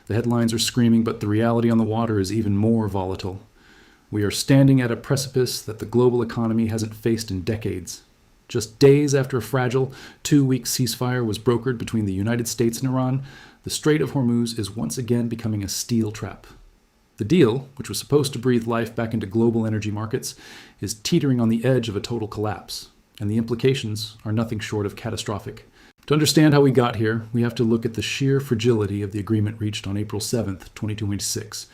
The headlines are screaming, but the reality on the water is even more volatile. We are standing at a precipice that the global economy hasn't faced in decades. Just days after a fragile 2-week ceasefire was brokered between the United States and Iran, the Strait of Hormuz is once again becoming a steel trap. The deal, which was supposed to breathe life back into global energy markets, is teetering on the edge of a total collapse, and the implications are nothing short of catastrophic. To understand how we got here, we have to look at the sheer fragility of the agreement reached on April 7th, 2026.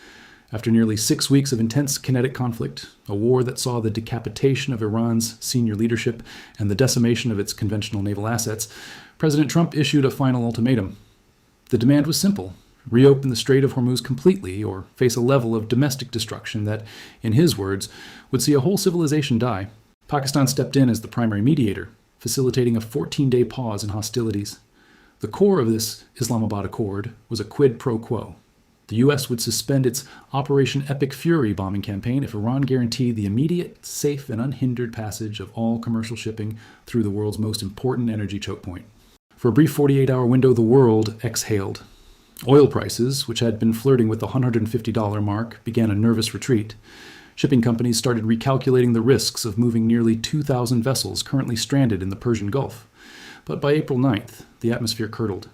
After nearly 6 weeks of intense kinetic conflict, a war that saw the decapitation of Iran's senior leadership and the decimation of its conventional naval assets, President Trump issued a final ultimatum. The demand was simple: reopen the Strait of Hormuz completely or face a level of domestic destruction that, in his words, would see a whole civilization die. Pakistan stepped in as the primary mediator, facilitating a 14-day pause in hostilities. The core of this Islamabad Accord was a quid pro quo. The U.S. would suspend its Operation Epic Fury bombing campaign if Iran guaranteed the immediate, safe, and unhindered passage of all commercial shipping through the world's most important energy choke point. For a brief 48-hour window, the world exhaled. Oil prices, which had been flirting with the $150 mark, began a nervous retreat. Shipping companies started recalculating the risks of moving nearly 2,000 vessels currently stranded in the Persian Gulf. But by April 9th, the atmosphere curdled.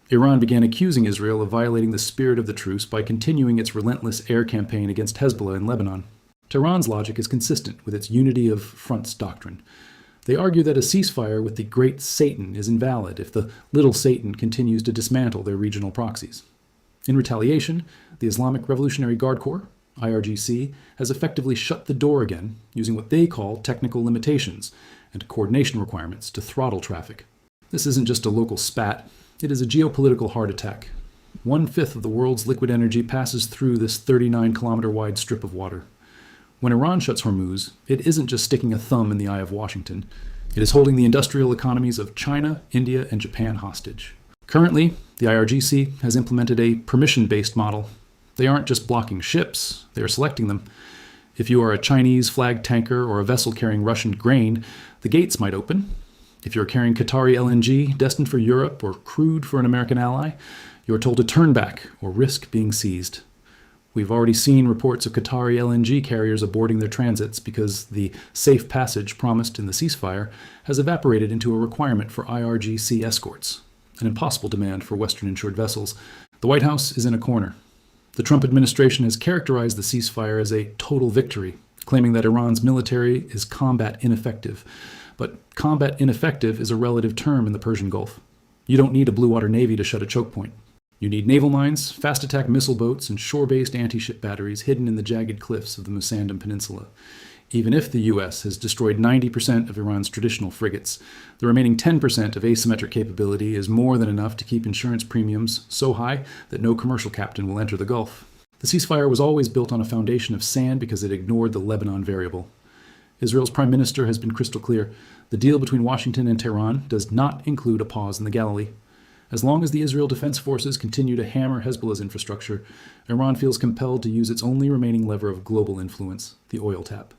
Iran began accusing Israel of violating the spirit of the truce by continuing its relentless air campaign against Hezbollah in Lebanon. Tehran's logic is consistent with its unity of fronts doctrine. They argue that a ceasefire with the Great Satan is invalid if the Little Satan continues to dismantle their regional proxies. In retaliation, the Islamic Revolutionary Guard Corps, IRGC, has effectively shut the door again, using what they call technical limitations and coordination requirements to throttle traffic. This isn't just a local spat, it is a geopolitical heart attack. 1/5 of the world's liquid energy passes through this 39-kilometer-wide strip of water. When Iran shuts Hormuz, it isn't just sticking a thumb in the eye of Washington. It is holding the industrial economies of China, India, and Japan hostage. Currently, the IRGC has implemented a permission-based model. They aren't just blocking ships, they are selecting them. If you are a Chinese-flagged tanker or a vessel carrying Russian grain, the gates might open. If you're carrying Qatari LNG destined for Europe or crude for an American ally, you are told to turn back or risk being seized. We've already seen reports of Qatari LNG carriers aborting their transits because the safe passage promised in the ceasefire has evaporated into a requirement for IRGC escorts, an impossible demand for Western-insured vessels. The White House is in a corner. The Trump administration has characterized the ceasefire as a total victory, claiming that Iran's military is combat ineffective. But combat ineffective is a relative term in the Persian Gulf. You don't need a blue water navy to shut a choke point. You need naval mines, fast attack missile boats, and shore-based anti-ship batteries hidden in the jagged cliffs of the Musandam Peninsula. Even if the U.S. has destroyed 90% of Iran's traditional frigates, the remaining 10% of asymmetric capability is more than enough to keep insurance premiums so high that no commercial captain will enter the Gulf. The ceasefire was always built on a foundation of sand because it ignored the Lebanon variable. Israel's prime minister has been crystal clear. The deal between Washington and Tehran does not include a pause in the Galilee. As long as the Israel Defense Forces continue to hammer Hezbollah's infrastructure, Iran feels compelled to use its only remaining lever of global influence, the oil tap.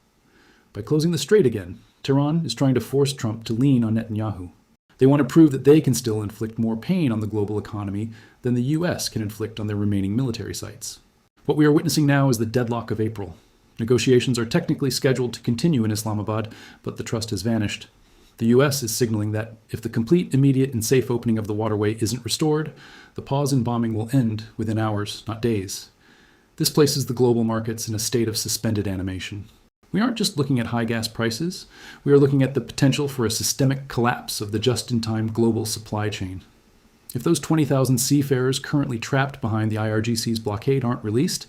By closing the strait again, Tehran is trying to force Trump to lean on Netanyahu. They want to prove that they can still inflict more pain on the global economy than the U.S. can inflict on their remaining military sites. What we are witnessing now is the deadlock of April. Negotiations are technically scheduled to continue in Islamabad, but the trust has vanished. The U.S. is signaling that if the complete, immediate, and safe opening of the waterway isn't restored, the pause in bombing will end within hours, not days. This places the global markets in a state of suspended animation. We aren't just looking at high gas prices, we are looking at the potential for a systemic collapse of the just-in-time global supply chain. If those 20,000 seafarers currently trapped behind the IRGC's blockade aren't released,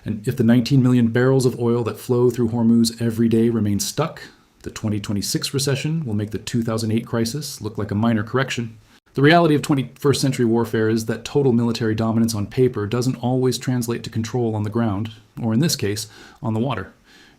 and if the 19 million barrels of oil that flow through Hormuz every day remain stuck, the 2026 recession will make the 2008 crisis look like a minor correction. The reality of 21st century warfare is that total military dominance on paper doesn't always translate to control on the ground, or in this case, on the water.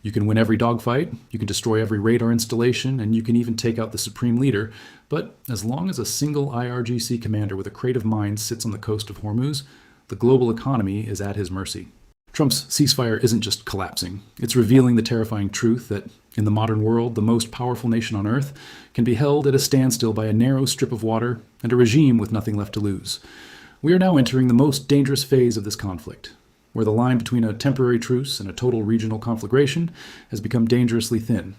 You can win every dogfight, you can destroy every radar installation, and you can even take out the supreme leader, but as long as a single IRGC commander with a creative mind sits on the coast of Hormuz, the global economy is at his mercy. Trump's ceasefire isn't just collapsing, it's revealing the terrifying truth that in the modern world, the most powerful nation on earth can be held at a standstill by a narrow strip of water and a regime with nothing left to lose. We are now entering the most dangerous phase of this conflict, where the line between a temporary truce and a total regional conflagration has become dangerously thin.